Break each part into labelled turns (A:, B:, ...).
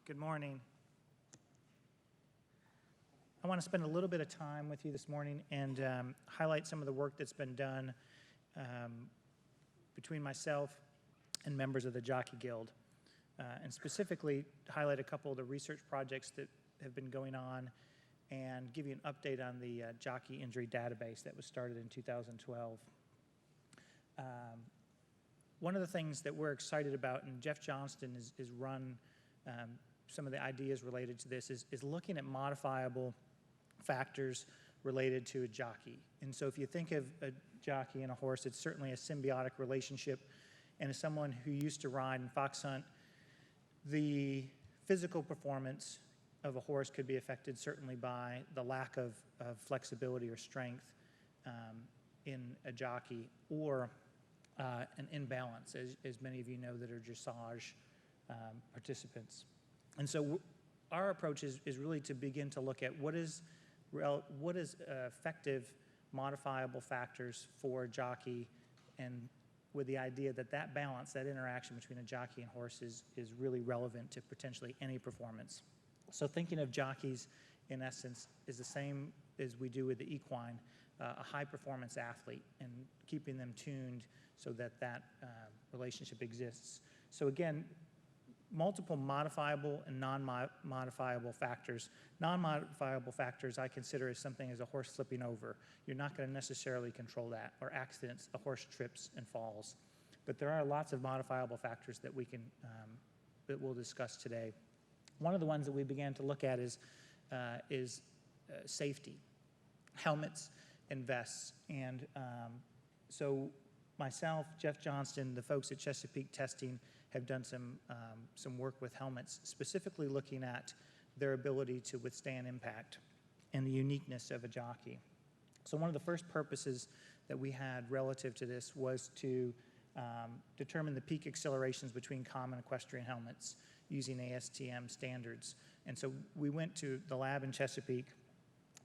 A: Good morning. I want to spend a little bit of time with you this morning and highlight some of the work that's been done between myself and members of the Jockey Guild, and specifically highlight a couple of the research projects that have been going on and give you an update on the jockey injury database that was started in 2012. One of the things that we're excited about, and Jeff Johnston is run some of the ideas related to this, is looking at modifiable factors related to a jockey. And so if you think of a jockey and a horse, it's certainly a symbiotic relationship. And as someone who used to ride and fox hunt, the physical performance of a horse could be affected certainly by the lack of flexibility or strength in a jockey, or an imbalance, as many of you know that are dressage participants. And so our approach is really to begin to look at what is effective modifiable factors for a jockey, and with the idea that that balance, that interaction between a jockey and horse is really relevant to potentially any performance. So thinking of jockeys, in essence, is the same as we do with the equine, a high-performance athlete, and keeping them tuned so that that relationship exists. So again, multiple modifiable and non-modifiable factors. Non-modifiable factors I consider as something as a horse slipping over. You're not going to necessarily control that, or accidents, a horse trips and falls. But there are lots of modifiable factors that we can that we'll discuss today. One of the ones that we began to look at is safety, helmets and vests. And so myself, Jeff Johnston, the folks at Chesapeake Testing have done some work with helmets, specifically looking at their ability to withstand impact and the uniqueness of a jockey. So one of the first purposes that we had relative to this was to determine the peak accelerations between common equestrian helmets using ASTM standards. And so we went to the lab in Chesapeake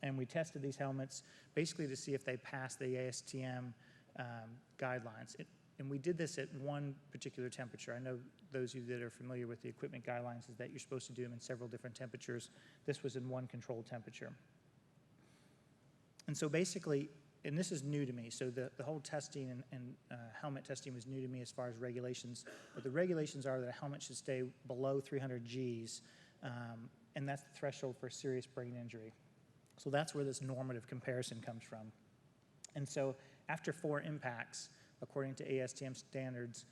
A: and we tested these helmets basically to see if they passed the ASTM guidelines. And we did this at one particular temperature. I know those of you that are familiar with the equipment guidelines is that you're supposed to do them in several different temperatures. This was in one controlled temperature. And so basically, and this is new to me, so the whole testing and helmet testing was new to me as far as regulations, but the regulations are that a helmet should stay below 300 Gs, and that's the threshold for serious brain injury. So that's where this normative comparison comes from. And so after 4 impacts, according to ASTM standards,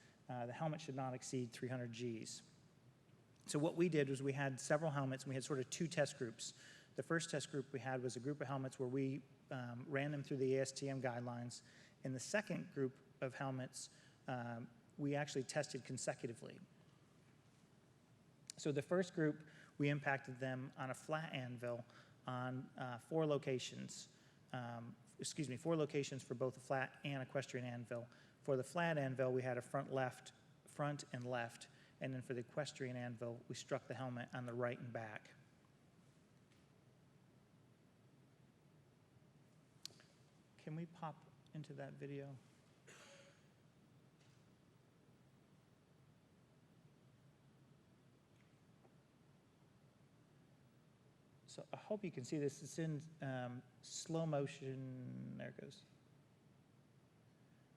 A: the helmet should not exceed 300 Gs. So what we did was we had several helmets, and we had sort of 2 test groups. The first test group we had was a group of helmets where we ran them through the ASTM guidelines. In the second group of helmets, we actually tested consecutively. So the first group, we impacted them on a flat anvil on 4 locations. 4 locations for both a flat and equestrian anvil. For the flat anvil, we had a front and left, and then for the equestrian anvil, we struck the helmet on the right and back. Can we pop into that video? So I hope you can see this. It's in slow motion. There it goes.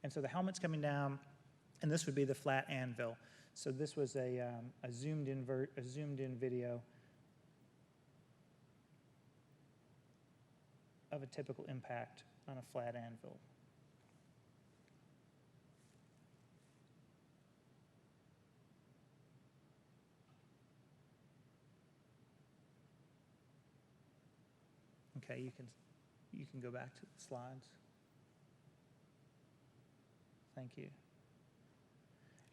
A: And so the helmet's coming down, and this would be the flat anvil. So this was a zoomed in video of a typical impact on a flat anvil. Okay, you can go back to the slides. Thank you.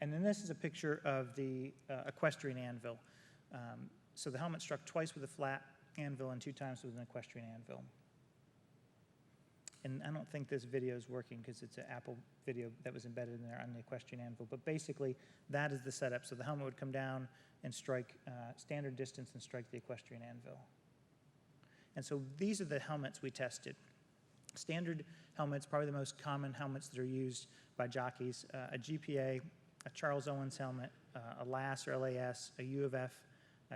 A: And then this is a picture of the equestrian anvil. So the helmet struck twice with a flat anvil and 2 times with an equestrian anvil. And I don't think this video is working because it's an Apple video that was embedded in there on the equestrian anvil. But basically, that is the setup. So the helmet would come down and strike standard distance and strike the equestrian anvil. And so these are the helmets we tested. Standard helmets, probably the most common helmets that are used by jockeys, a GPA, a Charles Owens helmet, a LAS or LAS, a U of F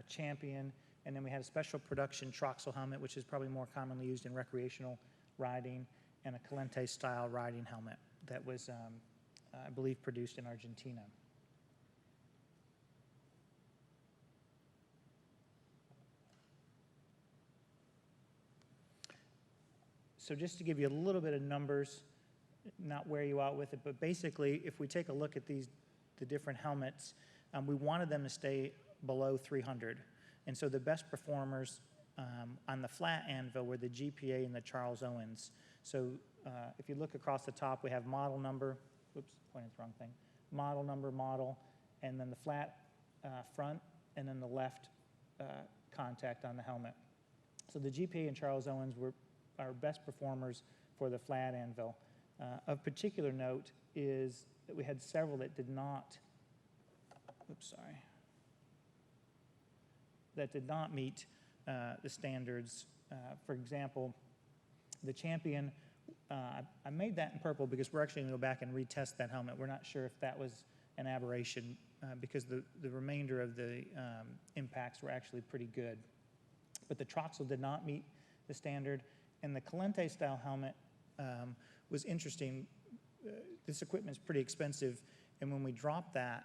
A: Champion, and then we had a special production Troxel helmet, which is probably more commonly used in recreational riding, and a Calente-style riding helmet that was, I believe, produced in Argentina. So just to give you a little bit of numbers, not wear you out with it, but basically, if we take a look at the different helmets, we wanted them to stay below 300. And so the best performers on the flat anvil were the GPA and the Charles Owens. So if you look across the top, we have model number, oops, pointing at the wrong thing, model number, model, and then the flat front, and then the left contact on the helmet. So the GPA and Charles Owens were our best performers for the flat anvil. Of particular note is that we had several that did not, that did not meet the standards. For example, the Champion, I made that in purple because we're actually going to go back and retest that helmet. We're not sure if that was an aberration because the remainder of the impacts were actually pretty good. But the Troxel did not meet the standard, and the Calente style helmet was interesting. This equipment is pretty expensive, and when we dropped that,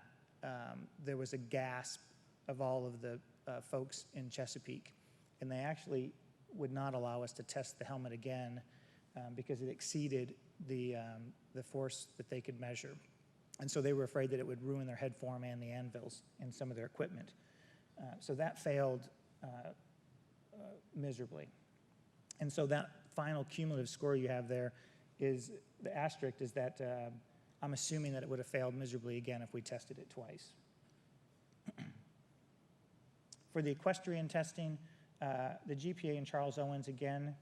A: there was a gasp of all of the folks in Chesapeake, and they actually would not allow us to test the helmet again because it exceeded the force that they could measure. And so they were afraid that it would ruin their head form and the anvils and some of their equipment. So that failed miserably. And so that final cumulative score you have there is, the asterisk is that I'm assuming that it would have failed miserably again if we tested it twice. For the equestrian testing, the GPA and Charles Owens again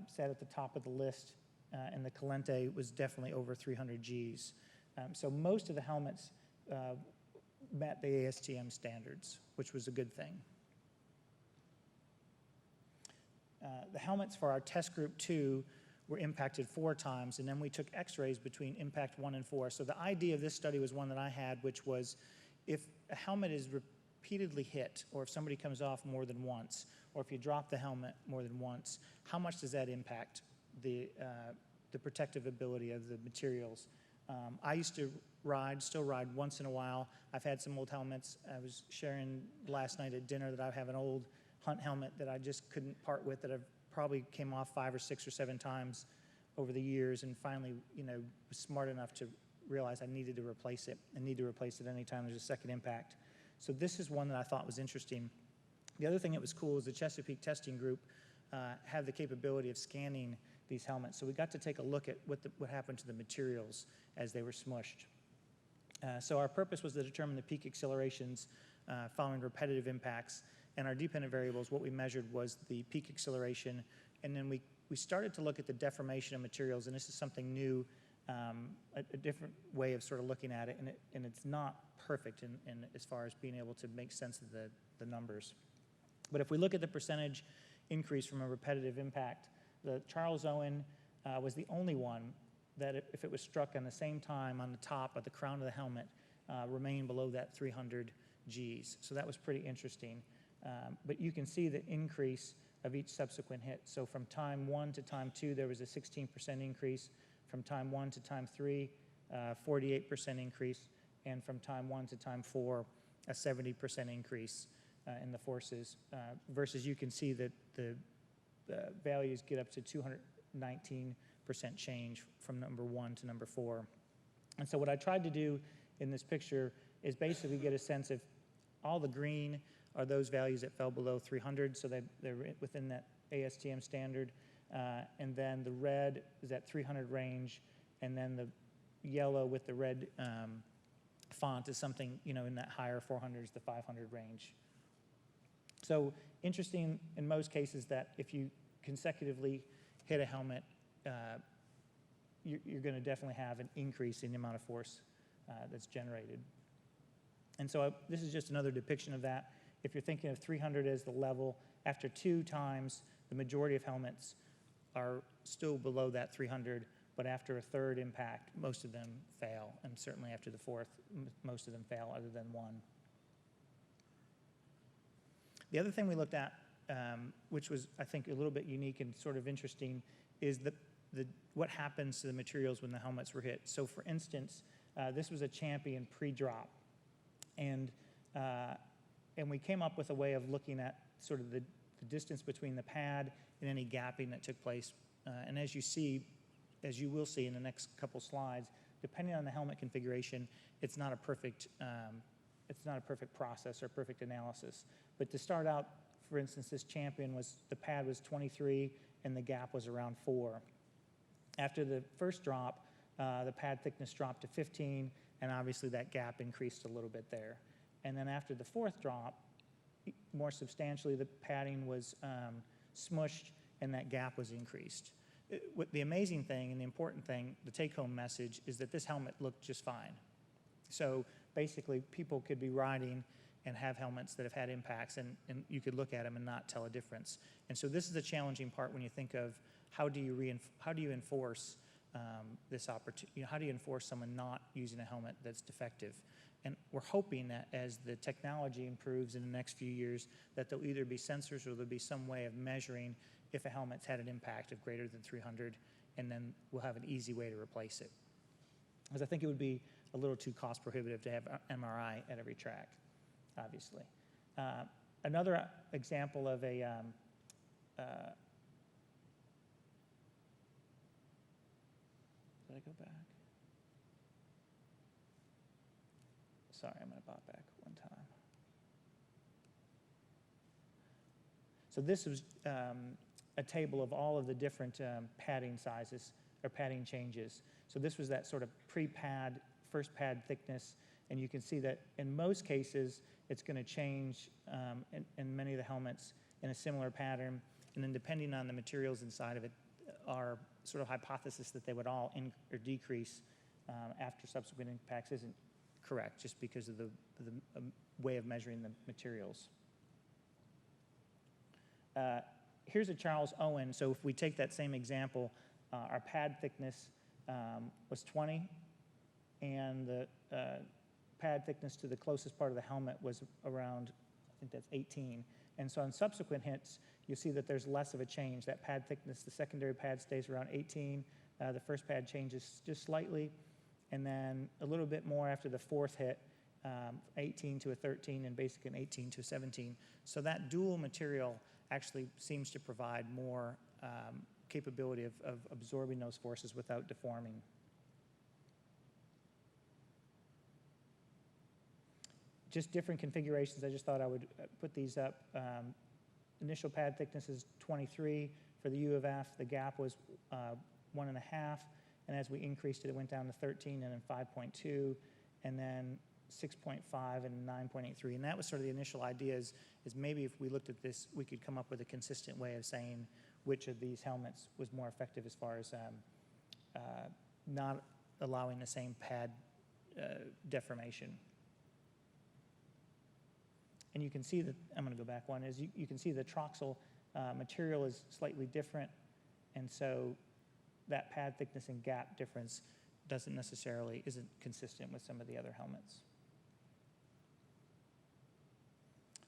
A: sat at the top of the list, and the Calente was definitely over 300 Gs. So most of the helmets met the ASTM standards, which was a good thing. The helmets for our test group 2 were impacted 4 times, and then we took x-rays between impact 1 and 4. So the idea of this study was one that I had, which was if a helmet is repeatedly hit, or if somebody comes off more than once, or if you drop the helmet more than once, how much does that impact the protective ability of the materials? I used to still ride once in a while. I've had some old helmets. I was sharing last night at dinner that I have an old hunt helmet that I just couldn't part with, that I've probably came off 5 or 6 or 7 times over the years, and finally, was smart enough to realize I needed to replace it, and need to replace it anytime there's a second impact. So this is one that I thought was interesting. The other thing that was cool is the Chesapeake testing group had the capability of scanning these helmets, so we got to take a look at what happened to the materials as they were smushed. So our purpose was to determine the peak accelerations following repetitive impacts. And our dependent variables, what we measured was the peak acceleration, and then we started to look at the deformation of materials, and this is something new, a different way of sort of looking at it, and it's not perfect in as far as being able to make sense of the numbers. But if we look at the percentage increase from a repetitive impact, the Charles Owen was the only one that if it was struck on the same time on the top of the crown of the helmet, remained below that 300 Gs. So that was pretty interesting. But you can see the increase of each subsequent hit. So from time 1 to time 2, there was a 16% increase. From time 1 to time 3, 48% increase. And from time 1 to time 4, a 70% increase in the forces. Versus you can see that the values get up to 219% change from number 1 to number 4. And so what I tried to do in this picture is basically get a sense of all the green are those values that fell below 300, so they're within that ASTM standard. And then the red is that 300 range, and then the yellow with the red font is something, in that higher 400s, the 500 range. So interesting in most cases that if you consecutively hit a helmet, you're going to definitely have an increase in the amount of force that's generated. And so this is just another depiction of that. If you're thinking of 300 as the level, after 2 times, the majority of helmets are still below that 300, but after a 3rd impact, most of them fail, and certainly after the 4th, most of them fail other than 1. The other thing we looked at, which was, I think, a little bit unique and sort of interesting, is what happens to the materials when the helmets were hit. So for instance, this was a champion pre-drop. And we came up with a way of looking at sort of the distance between the pad and any gapping that took place. And as you will see in the next couple slides, depending on the helmet configuration, it's not a perfect process or perfect analysis. But to start out, for instance, this champion the pad was 23 and the gap was around 4. After the first drop, the pad thickness dropped to 15, and obviously that gap increased a little bit there. And then after the fourth drop, more substantially, the padding was smushed and that gap was increased. The amazing thing and the important thing, the take-home message, is that this helmet looked just fine. So basically, people could be riding and have helmets that have had impacts, and you could look at them and not tell a difference. And so this is the challenging part when you think of how do you enforce this opportunity? How do you enforce someone not using a helmet that's defective? And we're hoping that as the technology improves in the next few years, that there'll either be sensors or there'll be some way of measuring if a helmet's had an impact of greater than 300, and then we'll have an easy way to replace it. Because I think it would be a little too cost prohibitive to have MRI at every track, obviously. Another example of a did I go back? Sorry, I'm going to pop back one time. So this was a table of all of the different padding sizes or padding changes. So this was that sort of pre-pad, first pad thickness, and you can see that in most cases it's going to change in many of the helmets in a similar pattern, and then depending on the materials inside of it, our sort of hypothesis that they would all or decrease after subsequent impacts isn't correct, just because of the way of measuring the materials. Here's a Charles Owen. So if we take that same example, our pad thickness was 20, and the pad thickness to the closest part of the helmet was around, I think that's 18. And so on subsequent hits, you'll see that there's less of a change. That pad thickness, the secondary pad stays around 18. The first pad changes just slightly, and then a little bit more after the fourth hit, 18 to a 13, and basically an 18 to a 17. So that dual material actually seems to provide more capability of absorbing those forces without deforming. Just different configurations. I just thought I would put these up. Initial pad thickness is 23 for the U of F. The gap was 1.5, and as we increased it, it went down to 13, and then 5.2, and then 6.5 and 9.83. And that was sort of the initial idea is maybe if we looked at this, we could come up with a consistent way of saying which of these helmets was more effective as far as not allowing the same pad deformation. And you can see that, I'm going to go back one, is you can see the troxel material is slightly different, and so that pad thickness and gap difference isn't consistent with some of the other helmets.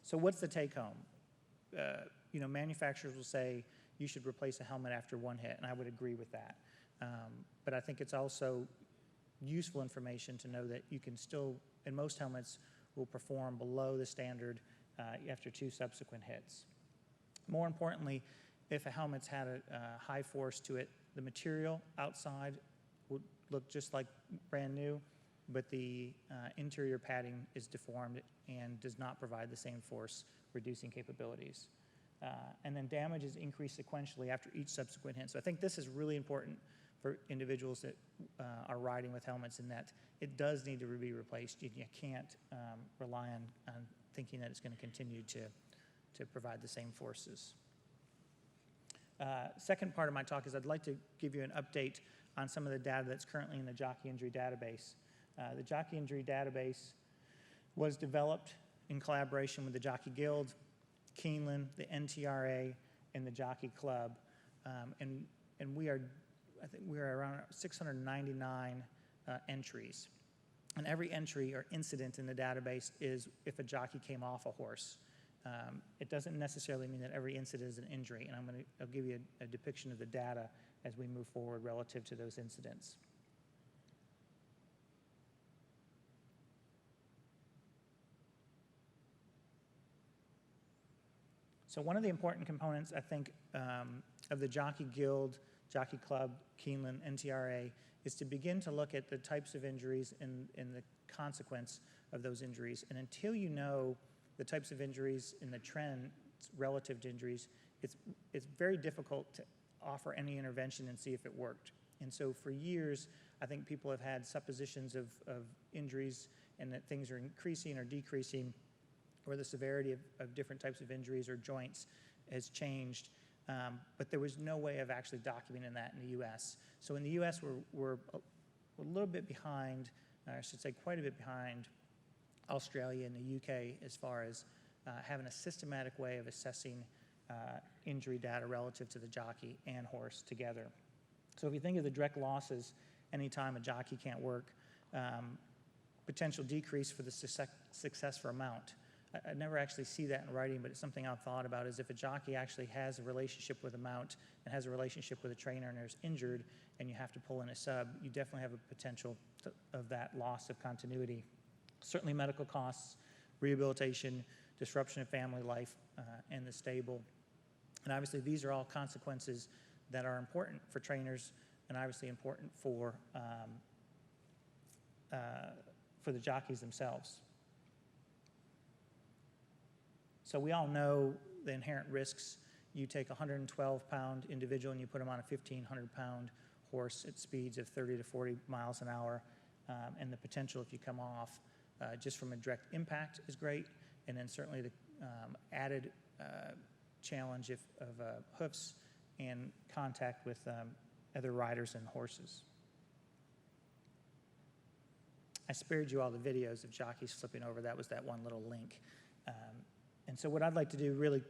A: So what's the take home? Manufacturers will say you should replace a helmet after one hit, and I would agree with that. But I think it's also useful information to know that you can still, in most helmets, will perform below the standard after 2 subsequent hits. More importantly, if a helmet's had a high force to it, the material outside would look just like brand new, but the interior padding is deformed and does not provide the same force reducing capabilities. And then damage is increased sequentially after each subsequent hit. So I think this is really important for individuals that are riding with helmets, in that it does need to be replaced. You can't rely on thinking that it's going to continue to provide the same forces. Second part of my talk is I'd like to give you an update on some of the data that's currently in the Jockey Injury Database. The Jockey Injury Database was developed in collaboration with the Jockey Guild, Keeneland, the NTRA, and the Jockey Club. And I think we are around 699 entries. And every entry or incident in the database is if a jockey came off a horse. it doesn't necessarily mean that every incident is an injury, and I'll give you a depiction of the data as we move forward relative to those incidents. So one of the important components, I think, of the Jockey Guild, Jockey Club, Keeneland, NTRA, is to begin to look at the types of injuries and the consequence of those injuries. And until you know the types of injuries and the trend relative to injuries, it's very difficult to offer any intervention and see if it worked. And so for years, I think people have had suppositions of injuries and that things are increasing or decreasing, or the severity of different types of injuries or joints has changed. But there was no way of actually documenting that in the U.S. So in the U.S., we're a little bit behind, I should say quite a bit behind Australia and the U.K. as far as having a systematic way of assessing injury data relative to the jockey and horse together. So if you think of the direct losses, anytime a jockey can't work, potential decrease for the success for a mount. I never actually see that in writing, but it's something I've thought about, is if a jockey actually has a relationship with a mount and has a relationship with a trainer and is injured and you have to pull in a sub, you definitely have a potential of that loss of continuity. Certainly medical costs, rehabilitation, disruption of family life and the stable. And obviously these are all consequences that are important for trainers and obviously important for the jockeys themselves. So we all know the inherent risks. You take a 112-pound individual and you put them on a 1,500-pound horse at speeds of 30 to 40 miles an hour, and the potential if you come off just from a direct impact is great, and then certainly the added challenge of hoofs and contact with other riders and horses. I spared you all the videos of jockeys flipping over. That was that one little link. And so what I'd like to do really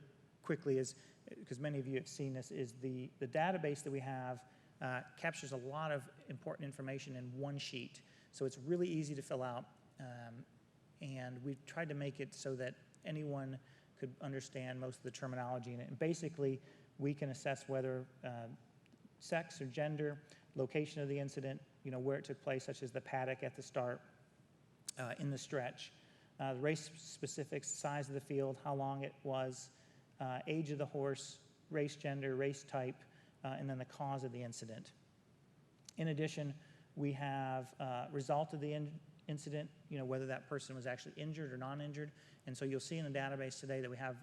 A: quickly is, because many of you have seen this, is the database that we have captures a lot of important information in one sheet. So it's really easy to fill out. And we've tried to make it so that anyone could understand most of the terminology in it. And basically, we can assess whether sex or gender, location of the incident, where it took place, such as the paddock at the start, in the stretch, the race specifics, size of the field, how long it was, age of the horse, race gender, race type, and then the cause of the incident. In addition, we have result of the incident, whether that person was actually injured or non-injured. And so you'll see in the database today that we have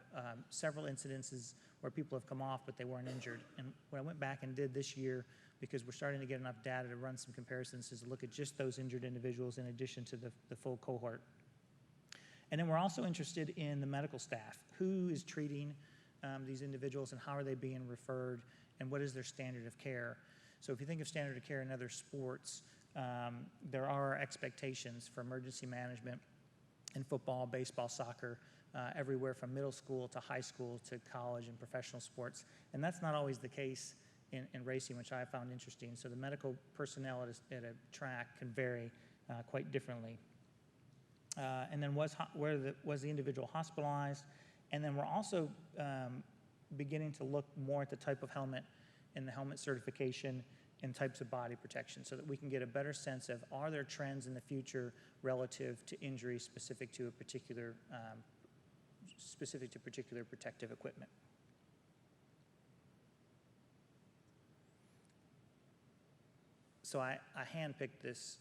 A: several incidences where people have come off, but they weren't injured. And what I went back and did this year, because we're starting to get enough data to run some comparisons, is to look at just those injured individuals in addition to the full cohort. And then we're also interested in the medical staff. Who is treating these individuals and how are they being referred, and what is their standard of care? So if you think of standard of care in other sports, there are expectations for emergency management in football, baseball, soccer, everywhere from middle school to high school to college and professional sports. And that's not always the case in racing, which I found interesting. So the medical personnel at a track can vary quite differently. And then was the individual hospitalized? And then we're also beginning to look more at the type of helmet and the helmet certification and types of body protection, so that we can get a better sense of, are there trends in the future relative to injuries specific to particular protective equipment. So I handpicked this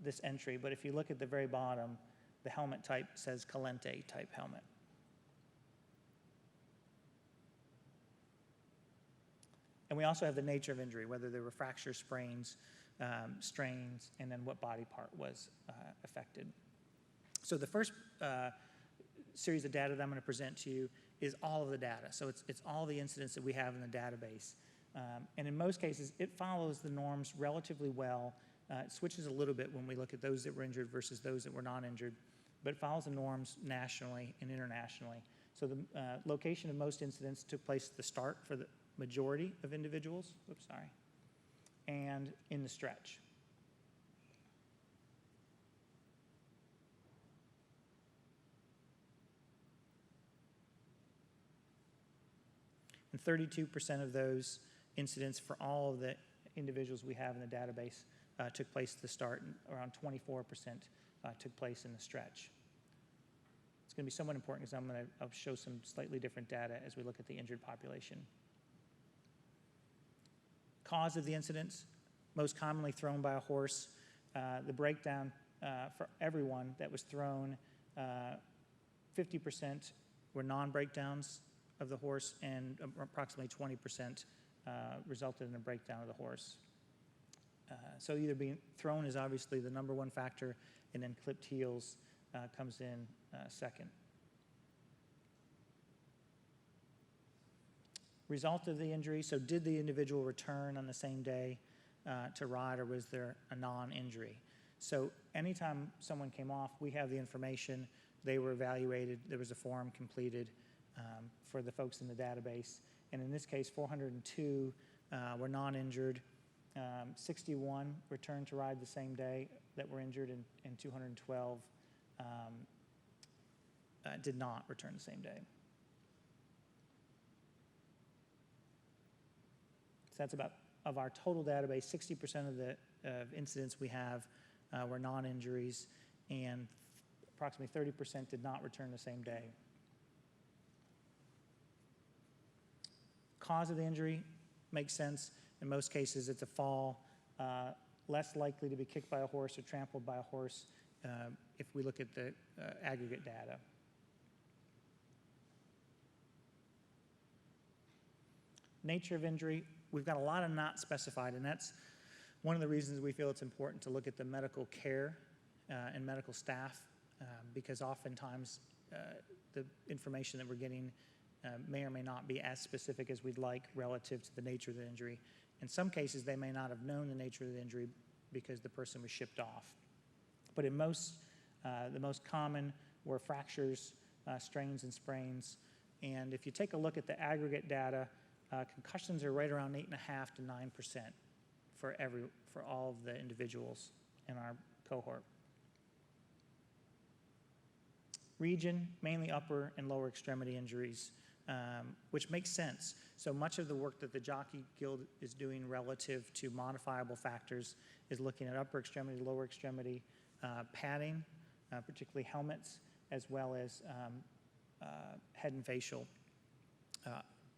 A: this entry, but if you look at the very bottom, the helmet type says Calente type helmet. And we also have the nature of injury, whether there were fractures, sprains, strains, and then what body part was affected. So the first series of data that I'm going to present to you is all of the data. So it's all the incidents that we have in the database. And in most cases, it follows the norms relatively well. It switches a little bit when we look at those that were injured versus those that were not injured, but it follows the norms nationally and internationally. So the location of most incidents took place at the start for the majority of individuals, and in the stretch. And 32% of those incidents for all of the individuals we have in the database took place at the start, and around 24% took place in the stretch. It's going to be somewhat important because I'll show some slightly different data as we look at the injured population. Cause of the incidents, most commonly thrown by a horse. The breakdown for everyone that was thrown, 50% were non-breakdowns of the horse, and approximately 20% resulted in a breakdown of the horse. So either being thrown is obviously the number one factor, and then clipped heels comes in second. Result of the injury, so did the individual return on the same day to ride, or was there a non-injury? So anytime someone came off, we have the information, they were evaluated, there was a form completed for the folks in the database, and in this case 402 were non-injured, 61 returned to ride the same day that were injured, and 212 did not return the same day. So that's about, of our total database, 60% of the incidents we have were non-injuries, and approximately 30% did not return the same day. Cause of the injury makes sense. In most cases, it's a fall, less likely to be kicked by a horse or trampled by a horse if we look at the aggregate data. Nature of injury, we've got a lot of not specified, and that's one of the reasons we feel it's important to look at the medical care and medical staff, because oftentimes the information that we're getting may or may not be as specific as we'd like relative to the nature of the injury. In some cases, they may not have known the nature of the injury because the person was shipped off. But in most, the most common were fractures, strains, and sprains. And if you take a look at the aggregate data, concussions are right around 8.5% to 9% for all of the individuals in our cohort. Region, mainly upper and lower extremity injuries, which makes sense. So much of the work that the Jockey Guild is doing relative to modifiable factors is looking at upper extremity, lower extremity padding, particularly helmets, as well as head and facial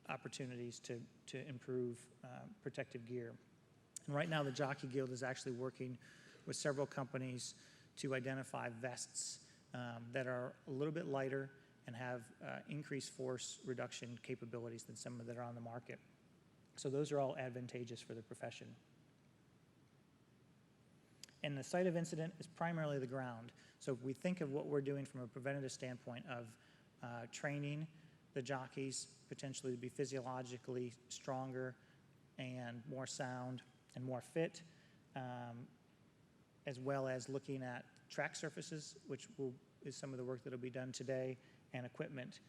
A: opportunities to improve protective gear. And right now the Jockey Guild is actually working with several companies to identify vests that are a little bit lighter and have increased force reduction capabilities than some that are on the market. So those are all advantageous for the profession. And the site of incident is primarily the ground. So if we think of what we're doing from a preventative standpoint of training the jockeys potentially to be physiologically stronger and more sound and more fit, as well as looking at track surfaces, which is some of the work that will be done today, and equipment,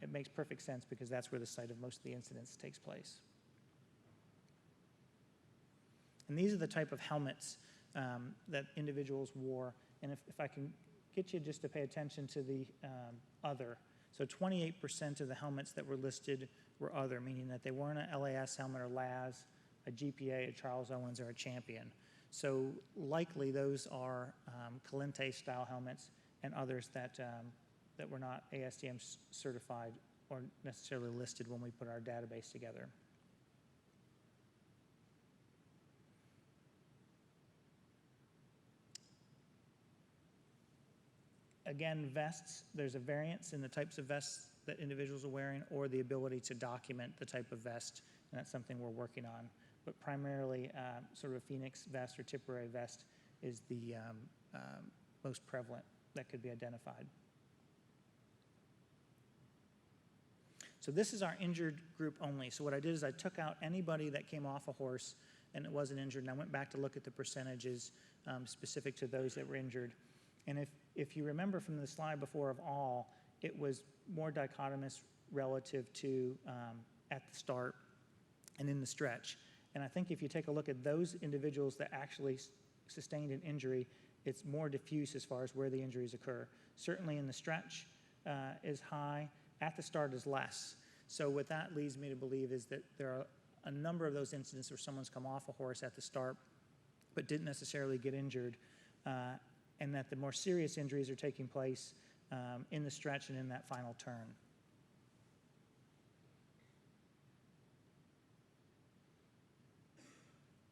A: it makes perfect sense because that's where the site of most of the incidents takes place. And these are the type of helmets that individuals wore. And if I can get you just to pay attention to the other. So 28% of the helmets that were listed were other, meaning that they weren't a LAS helmet or LAS, a GPA, a Charles Owens, or a Champion. So likely those are Calente style helmets and others that were not ASTM certified or necessarily listed when we put our database together. Again, vests, there's a variance in the types of vests that individuals are wearing or the ability to document the type of vest, and that's something we're working on. But primarily, sort of a Phoenix vest or Tipperary vest is the most prevalent that could be identified. So this is our injured group only. So what I did is I took out anybody that came off a horse and it wasn't injured, and I went back to look at the percentages specific to those that were injured. And if you remember from the slide before of all, it was more dichotomous relative to at the start and in the stretch. And I think if you take a look at those individuals that actually sustained an injury, it's more diffuse as far as where the injuries occur. Certainly in the stretch is high, at the start is less. So what that leads me to believe is that there are a number of those incidents where someone's come off a horse at the start but didn't necessarily get injured, and that the more serious injuries are taking place in the stretch and in that final turn.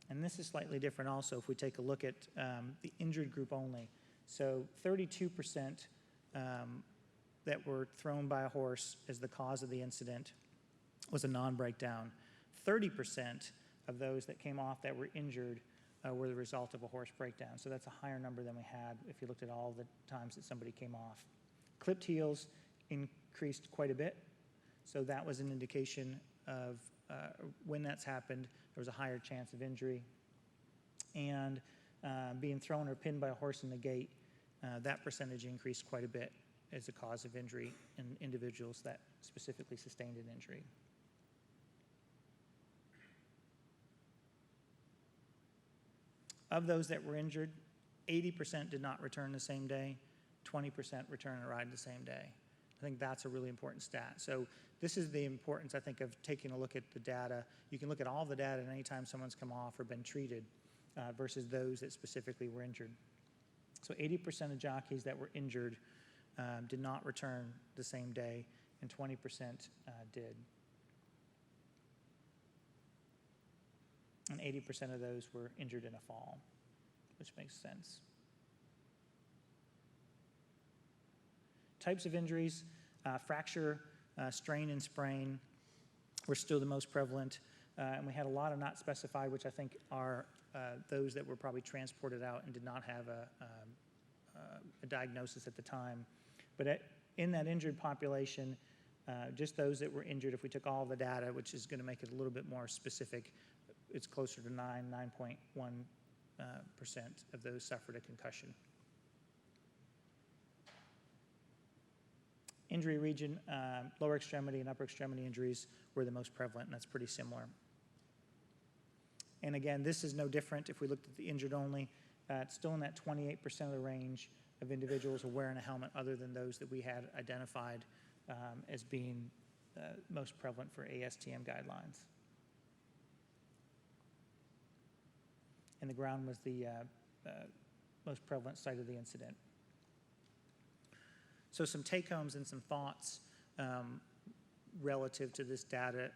A: And this is slightly different also if we take a look at the injured group only. So 32% that were thrown by a horse as the cause of the incident was a non-breakdown. 30% of those that came off that were injured were the result of a horse breakdown. So that's a higher number than we had if you looked at all the times that somebody came off. Clipped heels increased quite a bit. So that was an indication of when that's happened, there was a higher chance of injury. And being thrown or pinned by a horse in the gate, that percentage increased quite a bit as a cause of injury in individuals that specifically sustained an injury. Of those that were injured, 80% did not return the same day, 20% returned and ride the same day. I think that's a really important stat. So this is the importance, I think, of taking a look at the data. You can look at all the data at any time someone's come off or been treated versus those that specifically were injured. So 80% of jockeys that were injured did not return the same day, and 20% did. And 80% of those were injured in a fall, which makes sense. Types of injuries, fracture, strain, and sprain were still the most prevalent. And we had a lot of not specified, which I think are those that were probably transported out and did not have a diagnosis at the time. But in that injured population, just those that were injured, if we took all the data, which is going to make it a little bit more specific, it's closer to 9.1% of those suffered a concussion. Injury region, lower extremity and upper extremity injuries were the most prevalent, and that's pretty similar. And again, this is no different if we looked at the injured only. It's still in that 28% of the range of individuals who are wearing a helmet other than those that we had identified as being most prevalent for ASTM guidelines. And the ground was the most prevalent site of the incident. So some take-homes and some thoughts relative to this data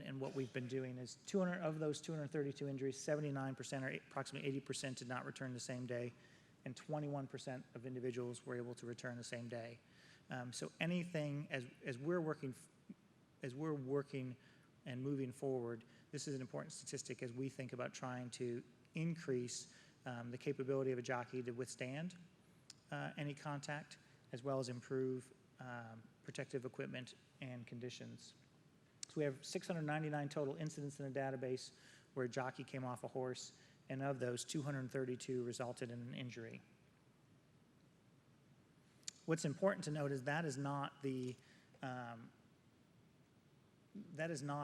A: and what we've been doing is of those 232 injuries, 79% or approximately 80% did not return the same day, and 21% of individuals were able to return the same day. So anything, as we're working and moving forward, this is an important statistic as we think about trying to increase the capability of a jockey to withstand any contact, as well as improve protective equipment and conditions. So we have 699 total incidents in the database where a jockey came off a horse, and of those, 232 resulted in an injury. What's important to note is that is not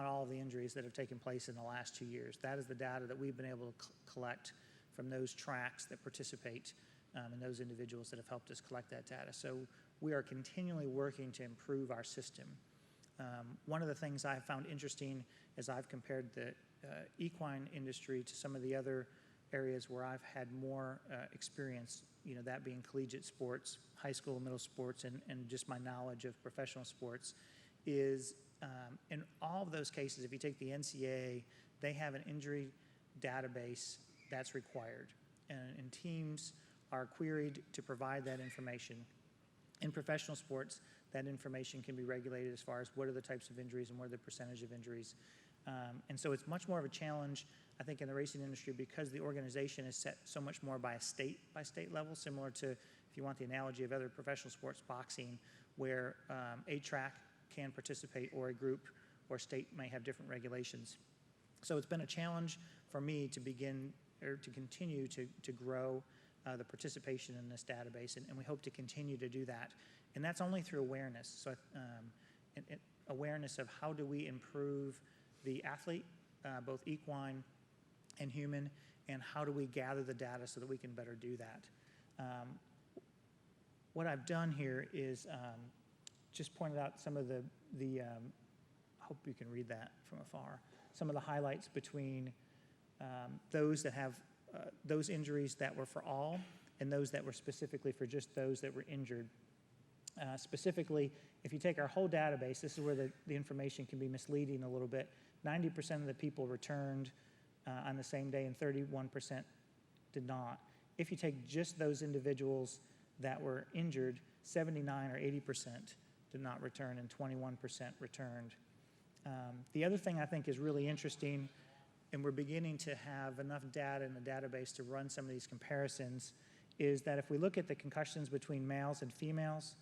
A: all the injuries that have taken place in the last 2 years. That is the data that we've been able to collect from those tracks that participate and those individuals that have helped us collect that data. So we are continually working to improve our system. One of the things I've found interesting as I've compared the equine industry to some of the other areas where I've had more experience, that being collegiate sports, high school, middle sports, and just my knowledge of professional sports, is in all of those cases, if you take the NCAA, they have an injury database that's required. And teams are queried to provide that information. In professional sports, that information can be regulated as far as what are the types of injuries and what are the percentage of injuries. And so it's much more of a challenge, I think, in the racing industry because the organization is set so much more by state level, similar to, if you want the analogy of other professional sports, boxing, where a track can participate or a group or state may have different regulations. So it's been a challenge for me to begin or to continue to grow the participation in this database, and we hope to continue to do that. And that's only through awareness. So awareness of how do we improve the athlete, both equine and human, and how do we gather the data so that we can better do that. What I've done here is just pointed out some of the hope you can read that from afar. Some of the highlights between those that have those injuries that were for all and those that were specifically for just those that were injured. Specifically, if you take our whole database, this is where the information can be misleading a little bit. 90% of the people returned on the same day and 31% did not. If you take just those individuals that were injured, 79 or 80% did not return and 21% returned. The other thing I think is really interesting, and we're beginning to have enough data in the database to run some of these comparisons, is that if we look at the concussions between males and females,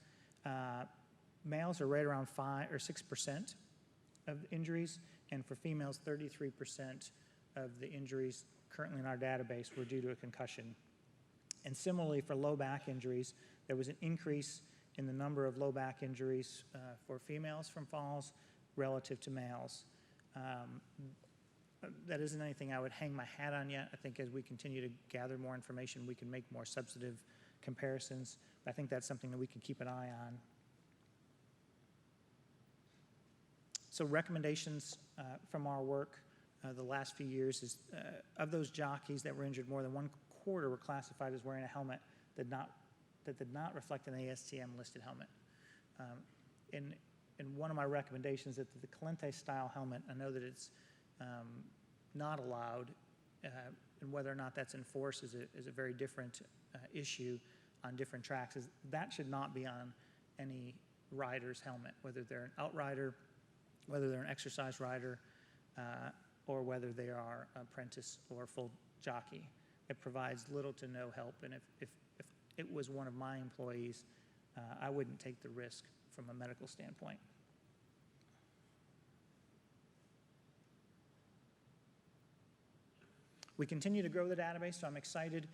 A: males are right around 5 or 6% of injuries, and for females, 33% of the injuries currently in our database were due to a concussion. And similarly, for low back injuries, there was an increase in the number of low back injuries for females from falls relative to males. That isn't anything I would hang my hat on yet. I think as we continue to gather more information, we can make more substantive comparisons. I think that's something that we can keep an eye on. So recommendations from our work the last few years is of those jockeys that were injured, more than 1/4 were classified as wearing a helmet that did not reflect an ASTM listed helmet. And one of my recommendations is that the Calente style helmet, I know that it's not allowed, and whether or not that's enforced is a very different issue on different tracks. That should not be on any rider's helmet, whether they're an outrider, whether they're an exercise rider, or whether they are apprentice or full jockey. It provides little to no help, and if it was one of my employees, I wouldn't take the risk from a medical standpoint. We continue to grow the database, so I'm excited.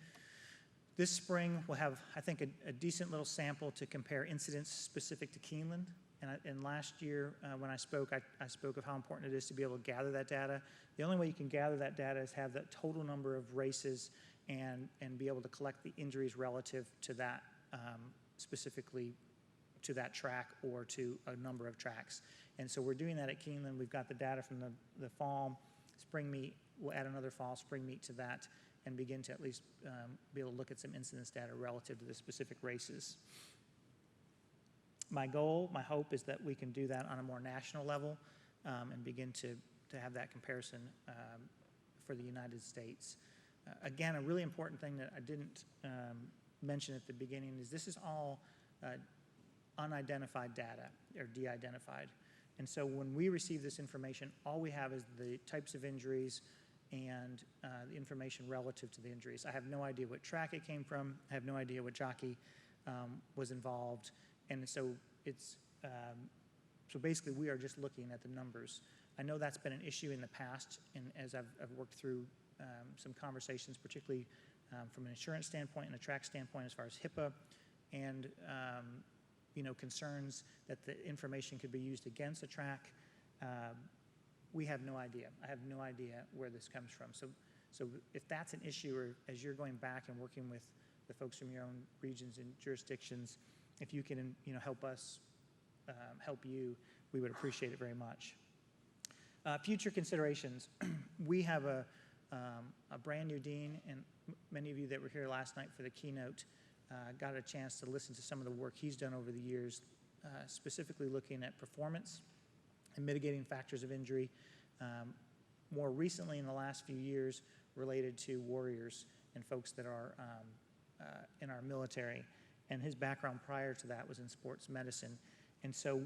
A: This spring, we'll have, I think, a decent little sample to compare incidents specific to Keeneland. And last year, when I spoke of how important it is to be able to gather that data. The only way you can gather that data is have the total number of races and be able to collect the injuries relative to that, specifically to that track or to a number of tracks. And so we're doing that at Keeneland. We've got the data from the fall, spring meet. We'll add another fall spring meet to that and begin to at least be able to look at some incidence data relative to the specific races. My goal, my hope is that we can do that on a more national level and begin to have that comparison for the United States. Again, a really important thing that I didn't mention at the beginning is this is all unidentified data or de-identified. And so when we receive this information, all we have is the types of injuries and the information relative to the injuries. I have no idea what track it came from. I have no idea what jockey was involved. And so it's so basically we are just looking at the numbers. I know that's been an issue in the past, and as I've worked through some conversations, particularly from an insurance standpoint and a track standpoint as far as HIPAA and concerns that the information could be used against a track. We have no idea. I have no idea where this comes from. So if that's an issue, or as you're going back and working with the folks from your own regions and jurisdictions, if you can help us help you, we would appreciate it very much. Future considerations. We have a brand new dean, and many of you that were here last night for the keynote got a chance to listen to some of the work he's done over the years, specifically looking at performance and mitigating factors of injury. More recently, in the last few years, related to warriors and folks that are in our military. And his background prior to that was in sports medicine. And so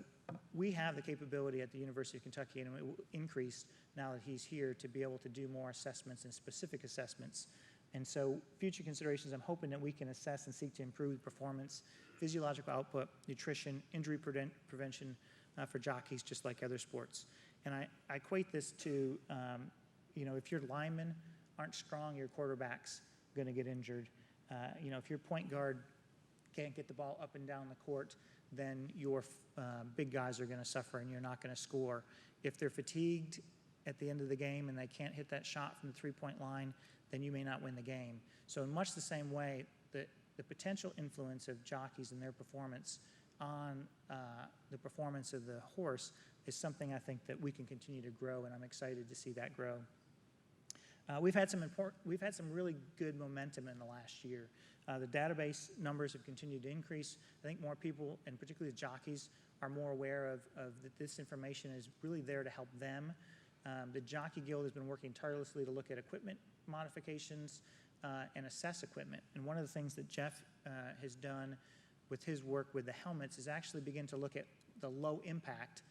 A: we have the capability at the University of Kentucky, and it will increase now that he's here, to be able to do more assessments and specific assessments. And so future considerations, I'm hoping that we can assess and seek to improve performance, physiological output, nutrition, injury prevention for jockeys, just like other sports. And I equate this to, if your linemen aren't strong, your quarterback's going to get injured. If your point guard can't get the ball up and down the court, then your big guys are going to suffer and you're not going to score. If they're fatigued at the end of the game and they can't hit that shot from the three-point line, then you may not win the game. So in much the same way, the potential influence of jockeys and their performance on the performance of the horse is something I think that we can continue to grow, and I'm excited to see that grow. We've had some really good momentum in the last year. The database numbers have continued to increase. I think more people, and particularly the jockeys, are more aware of that this information is really there to help them. The Jockey Guild has been working tirelessly to look at equipment modifications and assess equipment. And one of the things that Jeff has done with his work with the helmets is actually begin to look at the low impact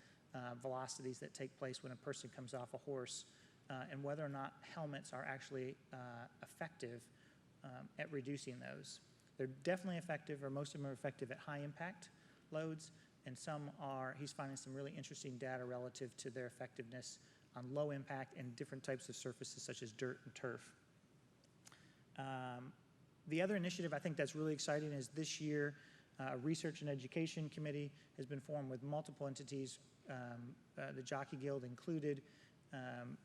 A: velocities that take place when a person comes off a horse and whether or not helmets are actually effective at reducing those. They're definitely effective, or most of them are effective at high impact loads, and some are, he's finding some really interesting data relative to their effectiveness on low impact and different types of surfaces such as dirt and turf. The other initiative I think that's really exciting is this year a research and education committee has been formed with multiple entities, the Jockey Guild included,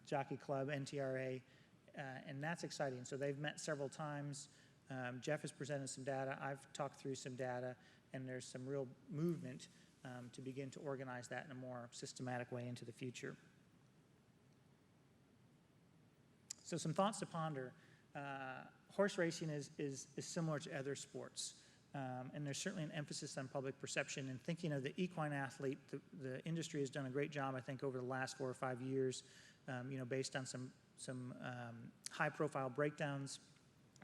A: Jockey Club, NTRA, and that's exciting. So they've met several times. Jeff has presented some data. I've talked through some data, and there's some real movement to begin to organize that in a more systematic way into the future. So some thoughts to ponder. Horse racing is similar to other sports, and there's certainly an emphasis on public perception. And thinking of the equine athlete, the industry has done a great job, I think, over the last 4 or 5 years, based on some high-profile breakdowns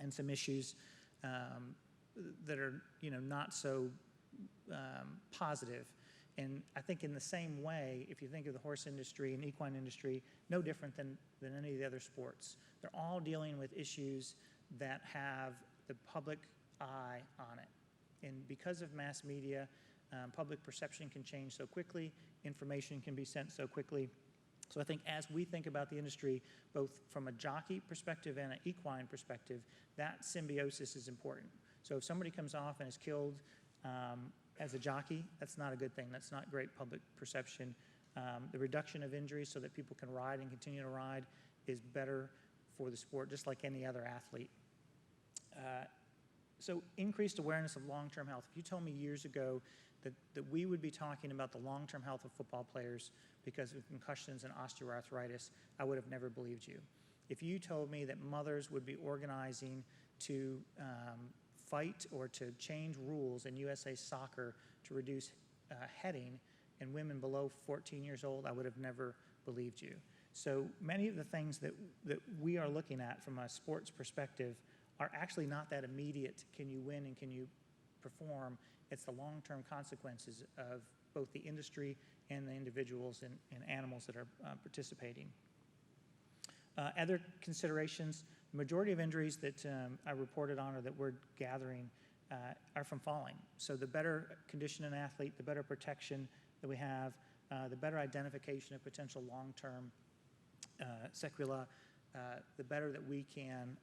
A: and some issues that are, not so positive. And I think in the same way, if you think of the horse industry and equine industry, no different than any of the other sports. They're all dealing with issues that have the public eye on it. And because of mass media, public perception can change so quickly, information can be sent so quickly. So I think as we think about the industry, both from a jockey perspective and an equine perspective, that symbiosis is important. So if somebody comes off and is killed as a jockey, that's not a good thing. That's not great public perception. The reduction of injuries so that people can ride and continue to ride is better for the sport, just like any other athlete. So increased awareness of long-term health. If you told me years ago that we would be talking about the long-term health of football players because of concussions and osteoarthritis, I would have never believed you. If you told me that mothers would be organizing to fight or to change rules in USA Soccer to reduce heading in women below 14 years old, I would have never believed you. So many of the things that we are looking at from a sports perspective are actually not that immediate, can you win and can you perform? It's the long-term consequences of both the industry and the individuals and animals that are participating. Other considerations, the majority of injuries that I reported on or that we're gathering are from falling. So the better condition an athlete, the better protection that we have, the better identification of potential long-term sequelae, the better that we can,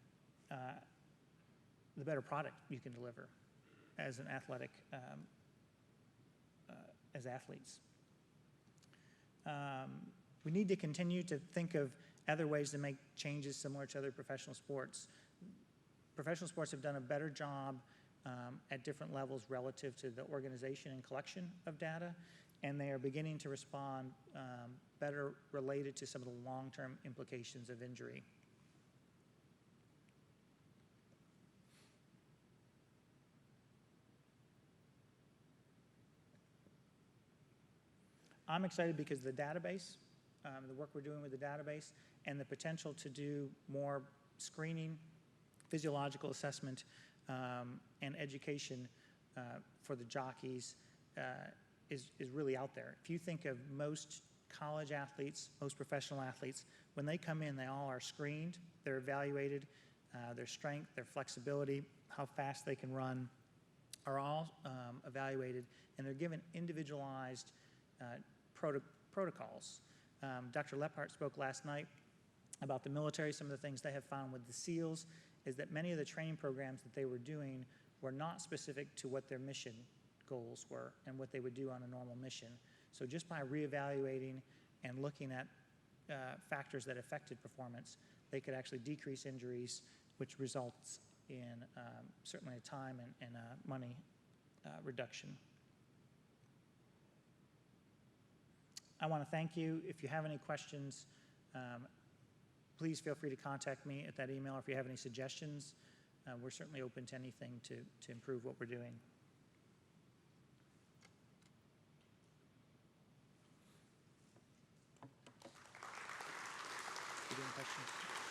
A: the better product you can deliver as an athletic, as athletes. We need to continue to think of other ways to make changes similar to other professional sports. Professional sports have done a better job at different levels relative to the organization and collection of data, and they are beginning to respond better related to some of the long-term implications of injury. I'm excited because the database, the work we're doing with the database, and the potential to do more screening, physiological assessment, and education for the jockeys is really out there. If you think of most college athletes, most professional athletes, when they come in, they all are screened, they're evaluated, their strength, their flexibility, how fast they can run, are all evaluated, and they're given individualized protocols. Dr. Lephart spoke last night about the military. Some of the things they have found with the SEALs is that many of the training programs that they were doing were not specific to what their mission goals were and what they would do on a normal mission. So just by reevaluating and looking at factors that affected performance, they could actually decrease injuries, which results in certainly a time and money reduction. I want to thank you. If you have any questions, please feel free to contact me at that email. If you have any suggestions, we're certainly open to anything to improve what we're doing. Any questions?